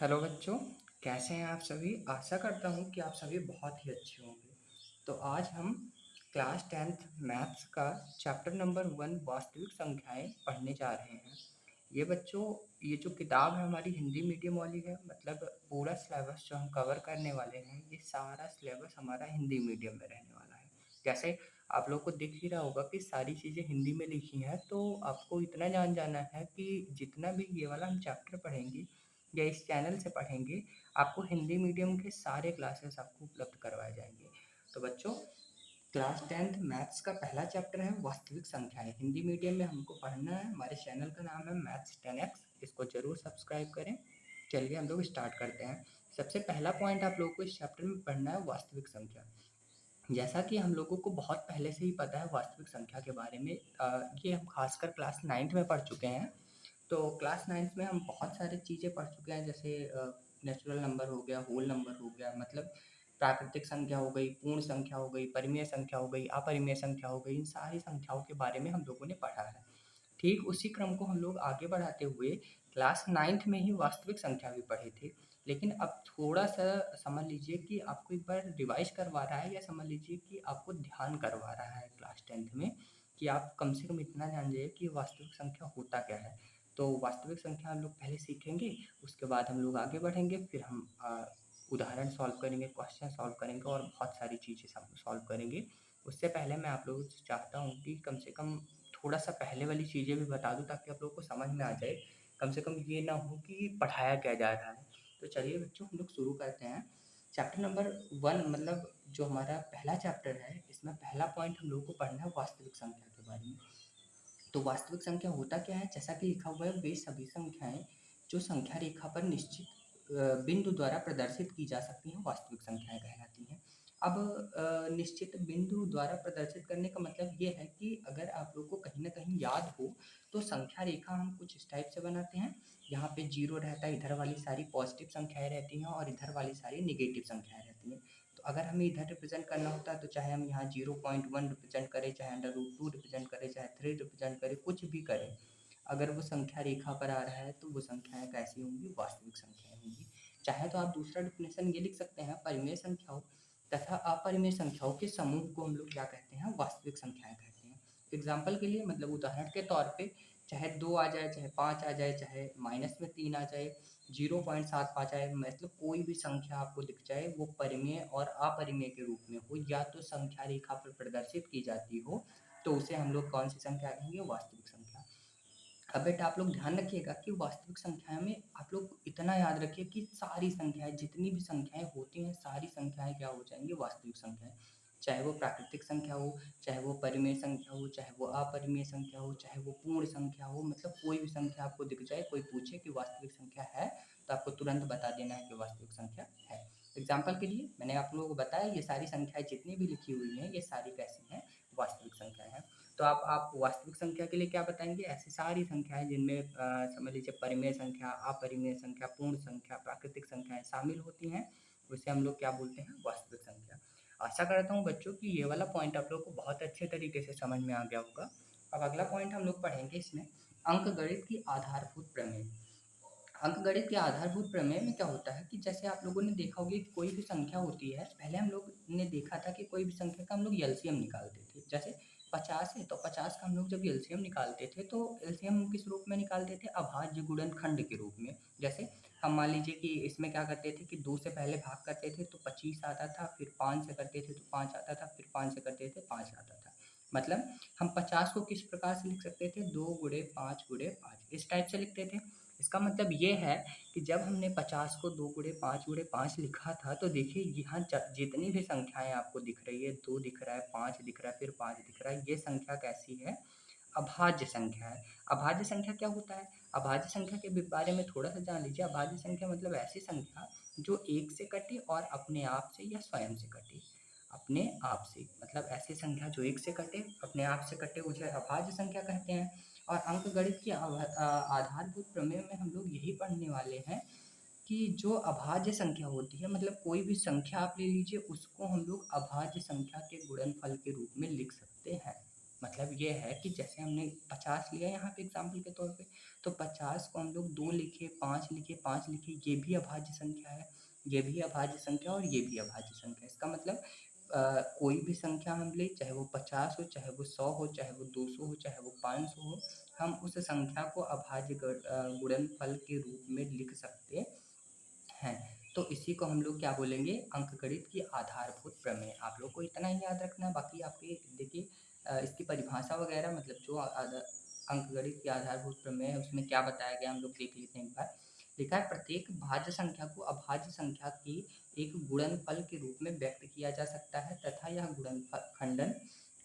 Hello बच्चों, कैसे हैं आप सभी? आशा करता हूँ कि आप सभी बहुत ही अच्छे होंगे। तो आज हम क्लास 10th मैथ्स का चैप्टर नंबर 1 वास्तविक संख्याएं पढ़ने जा रहे हैं। ये बच्चों, ये जो किताब है हमारी हिंदी मीडियम वाली है, मतलब पूरा सिलेबस जो हम कवर करने वाले हैं, ये सारा सिलेबस हमारा हिंदी मीडियम में रहने वाला है। जैसे आप लोग को दिख ही रहा होगा कि सारी चीज़ें हिंदी में लिखी हैं, तो आपको इतना जान जाना है कि जितना भी ये वाला हम चैप्टर पढ़ेंगे या इस चैनल से पढ़ेंगे, आपको हिंदी मीडियम के सारे क्लासेस आपको उपलब्ध करवाए जाएंगे। तो बच्चों, क्लास 10th मैथ्स का पहला चैप्टर है वास्तविक संख्याएं। हिंदी मीडियम में हमको पढ़ना है। हमारे चैनल का नाम है मैथ्स 10x, इसको जरूर सब्सक्राइब करें। चलिए हम लोग स्टार्ट करते हैं। सबसे पहला पॉइंट आप लोगों को इस चैप्टर में पढ़ना है वास्तविक संख्या। जैसा कि हम लोगों को बहुत पहले से ही पता है वास्तविक संख्या के बारे में, ये हम खासकर क्लास 9th में पढ़ चुके हैं। तो क्लास 9th में हम बहुत सारी चीज़ें पढ़ चुके हैं, जैसे नेचुरल नंबर हो गया, होल नंबर हो गया, मतलब प्राकृतिक संख्या हो गई, पूर्ण संख्या हो गई, परिमेय संख्या हो गई, अपरिमेय संख्या हो गई। इन सारी संख्याओं के बारे में हम लोगों ने पढ़ा है। ठीक उसी क्रम को हम लोग आगे बढ़ाते हुए क्लास 9th में ही वास्तविक संख्या भी पढ़े थे। लेकिन अब थोड़ा-सा समझ लीजिए कि आपको एक बार रिवाइज़ करवा रहा है, या समझ लीजिए कि आपको ध्यान करवा रहा है क्लास 10th में, कि आप कम से कम इतना जान जाइए कि वास्तविक संख्या होता क्या है। तो वास्तविक संख्या हम लोग पहले सीखेंगे, उसके बाद हम लोग आगे बढ़ेंगे, फिर हम उदाहरण सॉल्व करेंगे, क्वेश्चन सॉल्व करेंगे और बहुत सारी चीज़ें सॉल्व करेंगे। उससे पहले मैं आप लोगों से चाहता हूँ कि कम से कम थोड़ा-सा पहले वाली चीज़ें भी बता दूँ, ताकि आप लोगों को समझ में आ जाए। कम से कम ये ना हो कि पढ़ाया क्या जा रहा है। तो चलिए बच्चों, हम लोग शुरू करते हैं। चैप्टर नंबर 1, मतलब जो हमारा पहला चैप्टर है, इसमें पहला पॉइंट हम लोगों को पढ़ना है वास्तविक संख्या के बारे में। तो वास्तविक संख्या होता क्या है? जैसा कि लिखा हुआ है, वे सभी संख्याएँ जो संख्या रेखा पर निश्चित बिंदु द्वारा प्रदर्शित की जा सकती हैं, वास्तविक संख्याएँ कहलाती हैं। अब निश्चित बिंदु द्वारा प्रदर्शित करने का मतलब ये है कि अगर आप लोग को कहीं न कहीं याद हो, तो संख्या रेखा हम कुछ इस टाइप से बनाते हैं। यहाँ पे 0 रहता है, इधर वाली सारी पॉजिटिव संख्याएँ रहती हैं और इधर वाली सारी नेगेटिव संख्याएँ रहती हैं। तो अगर हमें इधर रिप्रेज़ेंट करना होता है, तो चाहे हम यहाँ 0.1 रिप्रेज़ेंट करें, चाहे √2 रिप्रेज़ेंट करें, चाहे 3 रिप्रेज़ेंट करें, कुछ भी करें, अगर वो संख्या रेखा पर आ रहा है, तो वो संख्याएँ कैसी होंगी? वास्तविक संख्याएँ होंगी। चाहे तो आप दूसरा डेफिनेशन ये लिख सकते हैं, परिमेय संख्याओं तथा अपरिमेय संख्याओं के समूह को हम लोग क्या कहते हैं? वास्तविक संख्याएँ कहते हैं। एग्ज़ाम्पल के लिए, मतलब उदाहरण के तौर पे, चाहे 2 आ जाए, चाहे 5 आ जाए, चाहे माइनस में 3 आ जाए, 0.75 आए, मतलब कोई भी संख्या आपको दिख जाए, वो परिमेय और अपरिमेय के रूप में हो, या तो संख्या रेखा पर प्रदर्शित की जाती हो, तो उसे हम लोग कौन सी संख्या कहेंगे? वास्तविक संख्या। अब बेटा आप लोग ध्यान रखिएगा कि वास्तविक संख्या में आप लोग इतना याद रखिए कि सारी संख्याएँ, जितनी भी संख्याएँ होती हैं, सारी संख्याएँ क्या हो जाएँगी? वास्तविक संख्याएँ। चाहे वो प्राकृतिक संख्या हो, चाहे वो परिमेय संख्या हो, चाहे वो अपरिमेय संख्या हो, चाहे वो पूर्ण संख्या हो, मतलब कोई भी संख्या आपको दिख जाए, कोई पूछे कि वास्तविक संख्या है, तो आपको तुरंत बता देना है कि वास्तविक संख्या है। एग्ज़ाम्पल के लिए मैंने आप लोगों को बताया, ये सारी संख्याएँ जितनी भी लिखी हुई हैं, ये सारी कैसी हैं? वास्तविक संख्याएँ हैं। तो आप वास्तविक संख्या के लिए क्या बताएँगे? ऐसी सारी संख्याएँ जिनमें समझ लीजिए परिमेय संख्या, अपरिमेय संख्या, पूर्ण संख्या, प्राकृतिक संख्याएँ शामिल होती हैं, उसे हम लोग क्या बोलते हैं? वास्तविक संख्या। आशा करता हूँ बच्चों कि ये वाला पॉइंट आप लोग को बहुत अच्छे तरीके से समझ में आ गया होगा। अब अगला पॉइंट हम लोग पढ़ेंगे इसमें, अंकगणित की आधारभूत प्रमेय। अंकगणित के आधारभूत प्रमेय में क्या होता है कि जैसे आप लोगों ने देखा होगा कि कोई भी संख्या होती है, पहले हम लोग ने देखा था कि कोई भी संख्या का हम लोग एलसीएम निकालते थे। जैसे 50 है, तो 50 का हम लोग जब एलसीएम निकालते थे, तो एलसीएम हम किस रूप में निकालते थे? अभाज्य गुणनखंड के रूप में। जैसे हम मान लीजिए कि इसमें क्या करते थे कि 2 से पहले भाग करते थे तो 25 आता था, फिर 5 से करते थे तो 5 आता था, फिर 5 से करते थे 5 आता था। मतलब हम 50 को किस प्रकार से लिख सकते थे? 2 गुणे 5 गुणे 5, इस टाइप से लिखते थे। इसका मतलब ये है कि जब हमने 50 को 2 गुणे 5 लिखा था, तो देखिए यहाँ जितनी भी संख्याएँ आपको दिख रही है, 2 दिख रहा है, 5 दिख रहा है, फिर 5 दिख रहा है, ये संख्या कैसी है? अभाज्य संख्या है। अभाज्य संख्या क्या होता है? अभाज्य संख्या के बारे में थोड़ा-सा जान लीजिए। अभाज्य संख्या मतलब ऐसी संख्या जो 1 से कटे और अपने आप से या स्वयं से कटे। अपने आप से, मतलब ऐसी संख्या जो 1 से कटे, अपने आप से कटे, उसे अभाज्य संख्या कहते हैं। और अंकगणित की आधारभूत प्रमेय में हम लोग यही पढ़ने वाले हैं कि जो अभाज्य संख्या होती है, मतलब कोई भी संख्या आप ले लीजिए, उसको हम लोग अभाज्य संख्या के गुणनफल के रूप में लिख सकते हैं। मतलब ये है कि जैसे हमने 50 लिया यहाँ पे एग्जाम्पल के तौर पे, तो 50 को हम लोग 2 लिखे, 5 लिखे, 5 लिखे, ये भी अभाज्य संख्या है, ये भी अभाज्य संख्या और ये भी अभाज्य संख्या है। इसका मतलब कोई भी संख्या हम ले, चाहे वो 50 हो, चाहे वो 100 हो, चाहे वो 200 हो, चाहे वो 500 हो, हम उस संख्या को अभाज्य गुणनफल के रूप में लिख सकते हैं। तो इसी को हम लोग क्या बोलेंगे, अंकगणित की आधारभूत प्रमेय। आप लोग को इतना ही याद रखना है, बाकी आपके देखिए इसकी परिभाषा वगैरह मतलब जो अंकगणित की आधारभूत प्रमेय है उसमें क्या बताया गया हम लोग देख लेते हैं एक बार। लिखा है प्रत्येक भाज्य संख्या को अभाज्य संख्या की एक गुणनफल के रूप में व्यक्त किया जा सकता है तथा यह गुणनफल खंडन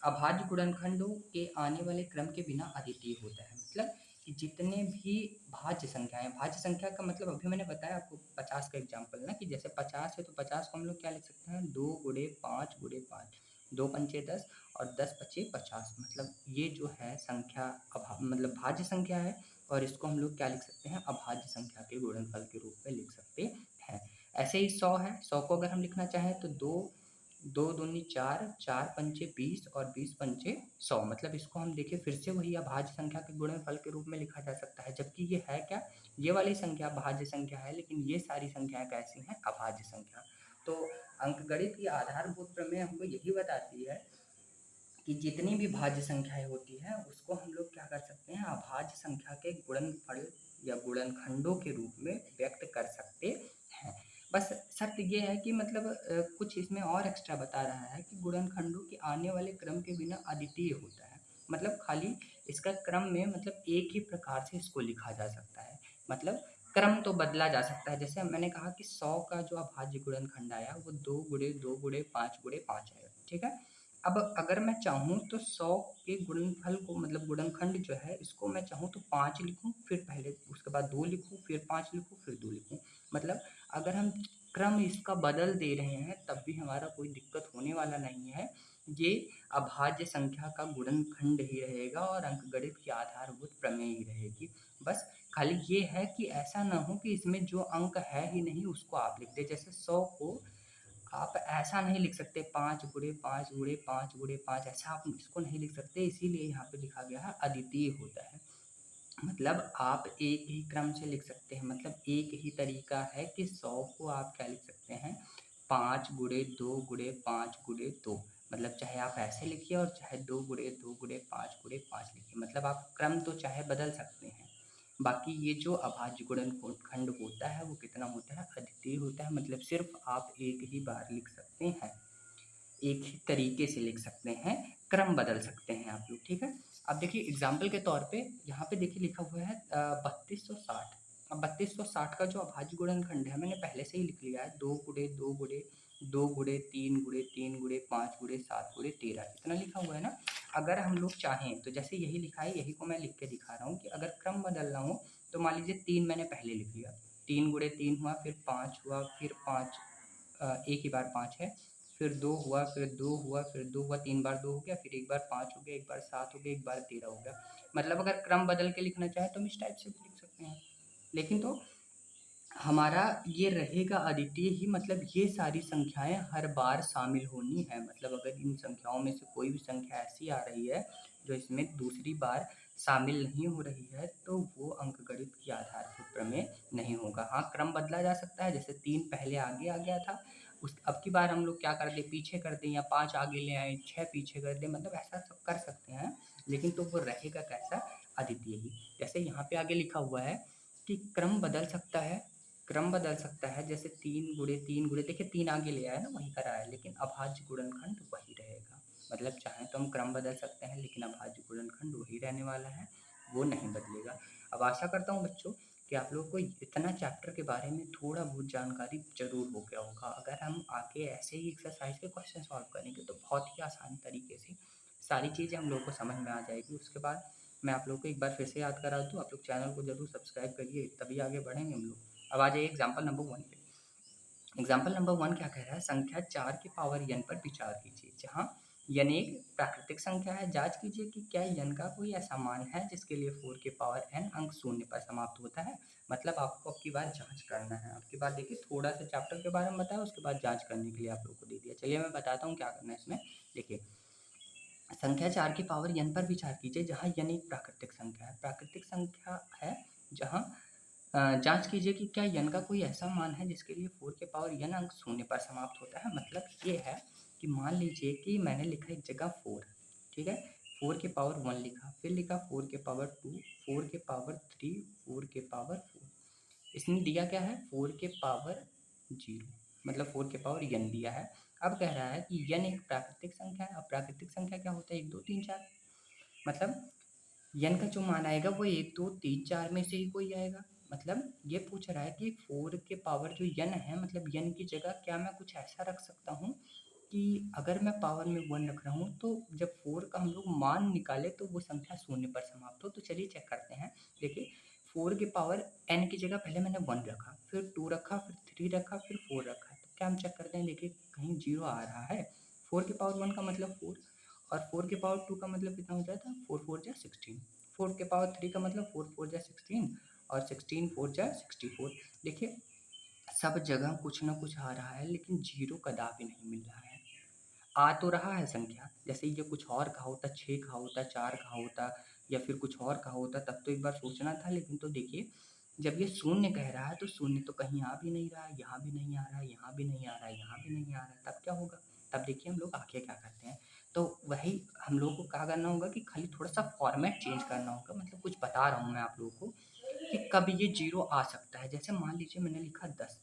अभाज्य गुणनखंडों के आने वाले क्रम के बिना अद्वितीय होता है। मतलब कि जितने भी भाज्य संख्याएं, भाज्य संख्या का मतलब अभी मैंने बताया आपको 50 का एग्जांपल ना, कि जैसे 50 है तो 50 को हम लोग क्या लिख सकते हैं, 2 गुणे 5 गुणे 5, 2 पंचे 10 और 10 पचे 50। मतलब ये जो है संख्या मतलब भाज्य संख्या है और इसको हम लोग क्या लिख सकते हैं, अभाज्य संख्या के गुणनफल के रूप में लिख सकते हैं। ऐसे ही 100 है, 100 को अगर हम लिखना चाहें तो 2 2 दूनी 4, 4 पंचे 20 और 20 पंचे 100। मतलब इसको हम देखिए फिर से वही अभाज्य संख्या के गुणनफल के रूप में लिखा जा सकता है, जबकि ये है क्या, ये वाली संख्या भाज्य संख्या है, लेकिन ये सारी संख्याएं कैसी हैं, अभाज्य संख्या। तो अंकगणित की आधारभूत प्रमेय हमको यही बताती है कि जितनी भी भाज्य संख्याएं होती हैं उसको हम लोग क्या कर सकते हैं, अभाज्य संख्या के गुणनफल या गुणनखंडों के रूप में व्यक्त कर सकते हैं। बस शर्त ये है कि मतलब कुछ इसमें और एक्स्ट्रा बता रहा है कि गुणनखंडों के आने वाले क्रम के बिना अद्वितीय होता है। मतलब खाली इसका क्रम में मतलब एक ही प्रकार से इसको लिखा जा सकता है। मतलब क्रम तो बदला जा सकता है, जैसे मैंने कहा कि 100 का जो अभाज्य गुणनखंड आया वो 2 गुणे 2 गुणे 5 गुणे 5 है, ठीक है। अब अगर मैं चाहूँ तो 100 के गुणनफल को मतलब गुणनखंड जो है इसको मैं चाहूँ तो 5 लिखूँ, फिर पहले उसके बाद 2 लिखूँ, फिर 5 लिखूँ, फिर 2 लिखूँ। मतलब अगर हम क्रम इसका बदल दे रहे हैं तब भी हमारा कोई दिक्कत होने वाला नहीं है। ये अभाज्य संख्या का गुणनखंड ही रहेगा और अंकगणित की आधारभूत प्रमेय ही रहेगी। बस खाली ये है कि ऐसा ना हो कि इसमें जो अंक है ही नहीं उसको आप लिख दें। जैसे 100 को आप ऐसा नहीं लिख सकते 5 गुणे 5 गुणे 5 गुणे 5, ऐसा आप इसको नहीं लिख सकते, इसीलिए यहाँ पे लिखा गया है अद्वितीय होता है। मतलब आप एक ही क्रम से लिख सकते हैं, मतलब एक ही तरीका है कि 100 को आप क्या लिख सकते हैं, 5 गुणे 2 गुणे 5 गुणे 2। मतलब चाहे आप ऐसे लिखिए और चाहे 2 गुणे 2 गुणे 5 गुणे 5 लिखिए, मतलब आप क्रम तो चाहे बदल सकते हैं। बाकी ये जो अभाज्य गुणनखंड होता है वो कितना होता है, अद्वितीय होता है। मतलब सिर्फ आप एक ही बार लिख सकते हैं, एक ही तरीके से लिख सकते हैं, क्रम बदल सकते हैं आप लोग, ठीक है। अब देखिए एग्जाम्पल के तौर पे यहाँ पे देखिए लिखा हुआ है 3260। अब 3260 का जो अभाज्य गुणनखंड है मैंने पहले से ही लिख लिया है, 2 गुणे 2 गुणे 2 गुणे 3 गुणे 3 गुणे 5 गुणे 7 गुणे 13, इतना लिखा हुआ है ना। अगर हम लोग चाहें तो जैसे यही लिखा है यही को मैं लिख के दिखा रहा हूँ कि अगर क्रम बदलना हो तो मान लीजिए 3 मैंने पहले लिख लिया, 3 गुणे 3 हुआ, फिर 5 हुआ, फिर 5 एक ही बार 5 है, फिर 2 हुआ, फिर 2 हुआ, फिर 2 हुआ, 3 बार 2 हो गया, फिर एक बार 5 हो गया, एक बार 7 हो गया, एक बार 13 हो गया। मतलब अगर क्रम बदल के लिखना चाहे तो हम इस टाइप से भी लिख सकते हैं, लेकिन तो हमारा ये रहेगा अद्वितीय ही। मतलब ये सारी संख्याएं हर बार शामिल होनी है। मतलब अगर इन संख्याओं में से कोई भी संख्या ऐसी आ रही है जो इसमें दूसरी बार शामिल नहीं हो रही है तो वो अंकगणित की आधारभूत प्रमेय नहीं होगा। हाँ, क्रम बदला जा सकता है, जैसे 3 पहले आगे आ गया था, उस अब की बार हम लोग क्या कर दें, पीछे कर दें, या 5 आगे ले आए, 6 पीछे कर दें, मतलब ऐसा सब कर सकते हैं, लेकिन तो वो रहेगा कैसा, अद्वितीय ही। जैसे यहाँ पे आगे लिखा हुआ है कि क्रम बदल सकता है, क्रम बदल सकता है, जैसे 3 गुणे देखिए 3 आगे ले आया ना, वही करा है, लेकिन अभाज्य गुणनखंड वही रहेगा। मतलब चाहे तो हम क्रम बदल सकते हैं लेकिन अभाज्य गुणनखंड वही रहने वाला है, वो नहीं बदलेगा। अब आशा करता हूँ बच्चों कि आप लोगों को इतना चैप्टर के बारे में थोड़ा बहुत जानकारी ज़रूर हो गया होगा। अगर हम आगे ऐसे ही एक्सरसाइज के क्वेश्चन सॉल्व करेंगे तो बहुत ही आसान तरीके से सारी चीज़ें हम लोगों को समझ में आ जाएगी। उसके बाद मैं आप लोगों को एक बार फिर से याद करा दूँ, आप लोग चैनल को ज़रूर सब्सक्राइब करिए, तभी आगे बढ़ेंगे हम लोग। अब आ जाइए एग्जाम्पल नंबर 1 पे। एग्जाम्पल नंबर 1 क्या कह रहा है, संख्या 4 की पावर n पर विचार कीजिए, जहाँ n एक प्राकृतिक संख्या है। जांच कीजिए कि क्या n का कोई ऐसा मान है जिसके लिए 4 की पावर n अंक शून्य पर समाप्त होता है। मतलब आपको अब की बार जांच करना है। अब की बार देखिए थोड़ा सा चैप्टर के बारे में बताया, उसके बाद जांच करने के लिए आप लोग को दे दिया। चलिए मैं बताता हूँ क्या करना है इसमें। देखिए संख्या 4 की पावर n पर विचार कीजिए जहाँ n एक प्राकृतिक संख्या है। प्राकृतिक संख्या है जहाँ जाँच कीजिए कि क्या n का कोई ऐसा मान है जिसके लिए 4 के पावर n अंक शून्य पर समाप्त होता है। मतलब ये है कि मान लीजिए कि मैंने लिखा एक जगह 4, ठीक है? 4 के पावर 1 लिखा, फिर लिखा 4 के पावर 2, 4 के पावर 3, 4 के पावर 4। इसने दिया क्या है? 4 के पावर 0, मतलब 4 के पावर n दिया है। अब कह रहा है कि n एक प्राकृतिक संख्या है। अब प्राकृतिक संख्या क्या होता है? 1, 2, 3, 4। मतलब n का जो मान आएगा वो 1, 2, 3, 4 में से ही कोई आएगा। मतलब ये पूछ रहा है कि 4 के पावर जो n है, मतलब n की जगह क्या मैं कुछ ऐसा रख सकता हूँ कि अगर मैं पावर में 1 रख रहा हूँ तो जब 4 का हम लोग मान निकाले तो वो संख्या शून्य पर समाप्त हो। तो चलिए चेक करते हैं। देखिए 4 के पावर n की जगह पहले मैंने 1 रखा, फिर 2 रखा, फिर 3 रखा, फिर 4 रखा। तो क्या हम चेक करते हैं? देखिए कहीं 0 आ रहा है। 4 के पावर 1 का मतलब 4, और 4 के पावर 2 का मतलब कितना हो जाता है? 4 4 जा 16। 4 के पावर 3 का मतलब 4 4 जा 16, और 16 4 जा 64। देखिए सब जगह कुछ ना कुछ आ रहा है, लेकिन 0 कदापि नहीं मिल रहा है। आ तो रहा है संख्या, जैसे ये कुछ और कहा होता, 6 कहा होता, 4 कहा होता, या फिर कुछ और कहा होता, तब तो एक बार सोचना था। लेकिन तो देखिए जब ये शून्य कह रहा है तो शून्य तो कहीं आ भी नहीं रहा है, यहाँ भी नहीं आ रहा है, यहाँ भी नहीं आ रहा है, यहाँ भी नहीं आ रहा है। तब क्या होगा? तब देखिए हम लोग आगे क्या करते हैं। तो वही हम लोगों को क्या करना होगा कि खाली थोड़ा सा फॉर्मेट चेंज करना होगा। मतलब कुछ बता रहा हूँ मैं आप लोगों को कि कब ये 0 आ सकता है। जैसे मान लीजिए मैंने लिखा 10,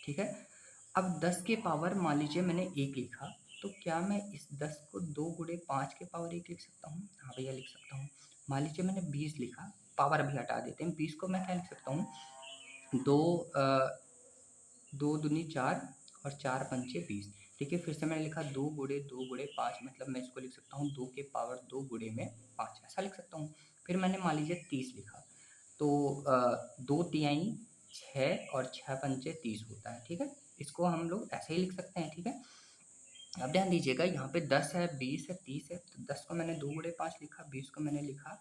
ठीक है? अब 10 के पावर मान लीजिए मैंने 1 लिखा, तो क्या मैं इस 10 को 2 गुणे 5 के पावर 1 लिख सकता हूँ? हाँ भैया लिख सकता हूँ। मान लीजिए मैंने 20 लिखा, पावर अभी हटा देते हैं, 20 को मैं क्या लिख सकता हूँ? 2 2 दूनी 4 और 4 पंचे 20। देखिए फिर से मैंने लिखा 2 गुणे 5, मतलब मैं इसको लिख सकता हूँ 2 के पावर 2 गुणे में 5, ऐसा लिख सकता हूँ। फिर मैंने मान लीजिए 30 लिखा, तो 2 तिहाई 6 और 6 पंचे 30 होता है, ठीक है? इसको हम लोग ऐसे ही लिख सकते हैं, ठीक है? अब ध्यान दीजिएगा यहाँ पे 10 है, 20 है, 30 है, तो 10 को मैंने 2 गुणे 5 लिखा, 20 को मैंने लिखा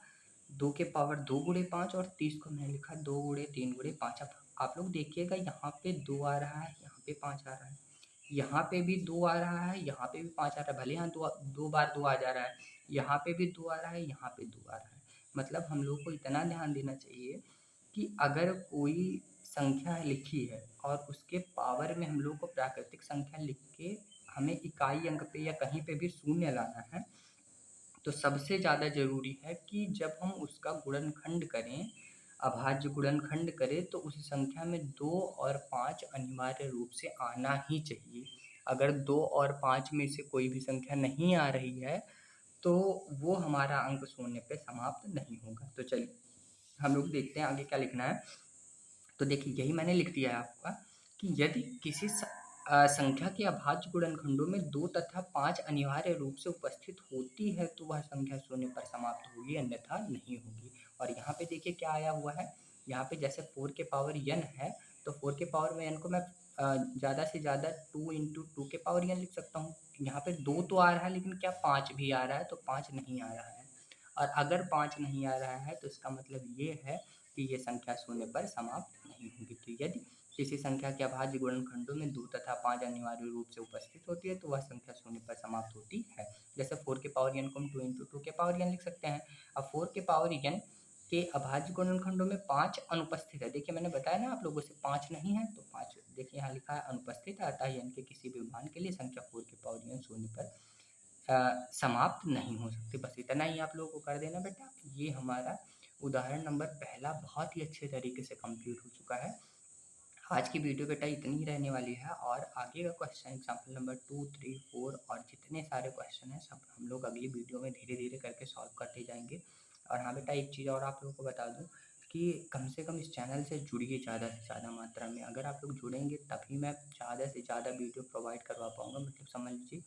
2 के पावर 2 गुणे 5, और 30 को मैंने लिखा 2 गुणे 3 गुणे 5। अब आप लोग देखिएगा यहाँ पे 2 आ रहा है, यहाँ पे 5 आ रहा है, यहाँ पे भी 2 आ रहा है, यहाँ पे भी 5 आ रहा है। भले यहाँ 2 बार 2 आ जा रहा है, यहाँ पे भी 2 आ रहा है, यहाँ पे 2 आ रहा है। मतलब हम लोग को इतना ध्यान देना चाहिए कि अगर कोई संख्या लिखी है और उसके पावर में हम लोग को प्राकृतिक संख्या लिख के हमें इकाई अंक पे या कहीं पे भी शून्य लाना है, तो सबसे ज़्यादा ज़रूरी है कि जब हम उसका गुणनखंड करें, अभाज्य गुणनखंड करें, तो उस संख्या में 2 और 5 अनिवार्य रूप से आना ही चाहिए। अगर 2 और 5 में से कोई भी संख्या नहीं आ रही है, तो वो हमारा अंक शून्य पे समाप्त नहीं होगा। तो चलिए हम लोग देखते हैं आगे क्या लिखना है। तो देखिए यही मैंने लिख दिया है आपका कि यदि किसी संख्या के अभाज्य गुणनखंडों में 2 तथा 5 अनिवार्य रूप से उपस्थित होती है तो वह संख्या शून्य पर समाप्त होगी, अन्यथा नहीं होगी। और यहाँ पे देखिए क्या आया हुआ है, यहाँ पे जैसे 4 के पावर n है, तो 4 के पावर में n को मैं ज़्यादा से ज़्यादा 2 इंटू 2 के पावर n लिख सकता हूँ। यहाँ पे 2 तो आ रहा है, लेकिन क्या 5 भी आ रहा है? तो 5 नहीं आ रहा है। और अगर 5 नहीं आ रहा है तो इसका मतलब ये है कि ये संख्या शून्य पर समाप्त नहीं होगी। तो यदि किसी संख्या के अभाज्य गुणनखंडों में 2 तथा 5 अनिवार्य रूप से उपस्थित होती है तो वह संख्या शून्य पर समाप्त होती है। जैसे 4 के पावर n को हम 2 इंटू 2 के पावर n लिख सकते हैं। अब 4 के पावर n के अभाज्य गुणनखंडों में 5 अनुपस्थित है। देखिए मैंने बताया ना आप लोगों से 5 नहीं है, तो 5 देखिए यहाँ लिखा है अनुपस्थित है, अतः n के किसी भी मान के लिए संख्या 4 के पावर n शून्य पर समाप्त नहीं हो सकती। बस इतना ही आप लोगों को कर देना बेटा। ये हमारा उदाहरण नंबर पहला बहुत ही अच्छे तरीके से कंप्लीट हो चुका है। आज की वीडियो बेटा इतनी ही रहने वाली है, और आगे का क्वेश्चन एग्जाम्पल नंबर 2, 3, 4 और जितने सारे क्वेश्चन हैं सब हम लोग अगली वीडियो में धीरे धीरे करके सॉल्व करते जाएंगे। और हाँ बेटा एक चीज़ और आप लोगों को बता दूँ कि कम से कम इस चैनल से जुड़िए ज़्यादा से ज़्यादा मात्रा में। अगर आप लोग जुड़ेंगे तभी मैं ज़्यादा से ज़्यादा वीडियो प्रोवाइड करवा पाऊँगा। मतलब समझ लीजिए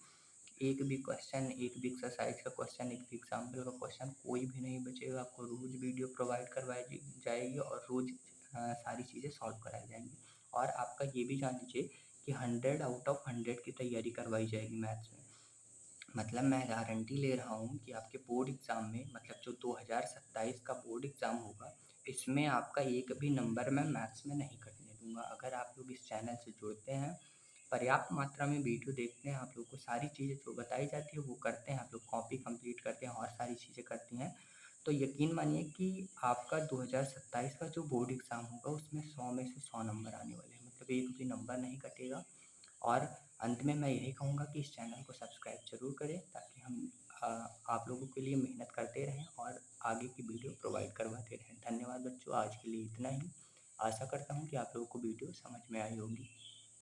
एक भी क्वेश्चन, एक भी एक्सरसाइज का क्वेश्चन, एक भी एग्जाम्पल का क्वेश्चन कोई भी नहीं बचेगा। आपको रोज़ वीडियो प्रोवाइड करवाई जाएगी और रोज़ सारी चीज़ें सॉल्व कराई जाएंगी। और आपका ये भी जान लीजिए कि 100 आउट ऑफ 100 की तैयारी करवाई जाएगी मैथ्स में। मतलब मैं गारंटी ले रहा हूँ कि आपके बोर्ड एग्ज़ाम में, मतलब जो 2027 का बोर्ड एग्ज़ाम होगा, इसमें आपका एक भी नंबर मैं मैथ्स में नहीं कटने दूँगा। अगर आप लोग इस चैनल से जुड़ते हैं पर्याप्त मात्रा में वीडियो देखते हैं, आप लोग को सारी चीज़ें जो बताई जाती है वो करते हैं, आप लोग कॉपी कंप्लीट करते हैं और सारी चीज़ें करती हैं, तो यकीन मानिए कि आपका 2027 का जो बोर्ड एग्ज़ाम होगा उसमें 100 में से 100 नंबर आने वाले हैं, मतलब एक भी नंबर नहीं कटेगा। और अंत में मैं यही कहूँगा कि इस चैनल को सब्सक्राइब ज़रूर करें ताकि हम आप लोगों के लिए मेहनत करते रहें और आगे की वीडियो प्रोवाइड करवाते रहें। धन्यवाद बच्चों, आज के लिए इतना ही। आशा करता हूँ कि आप लोगों को वीडियो समझ में आई होगी।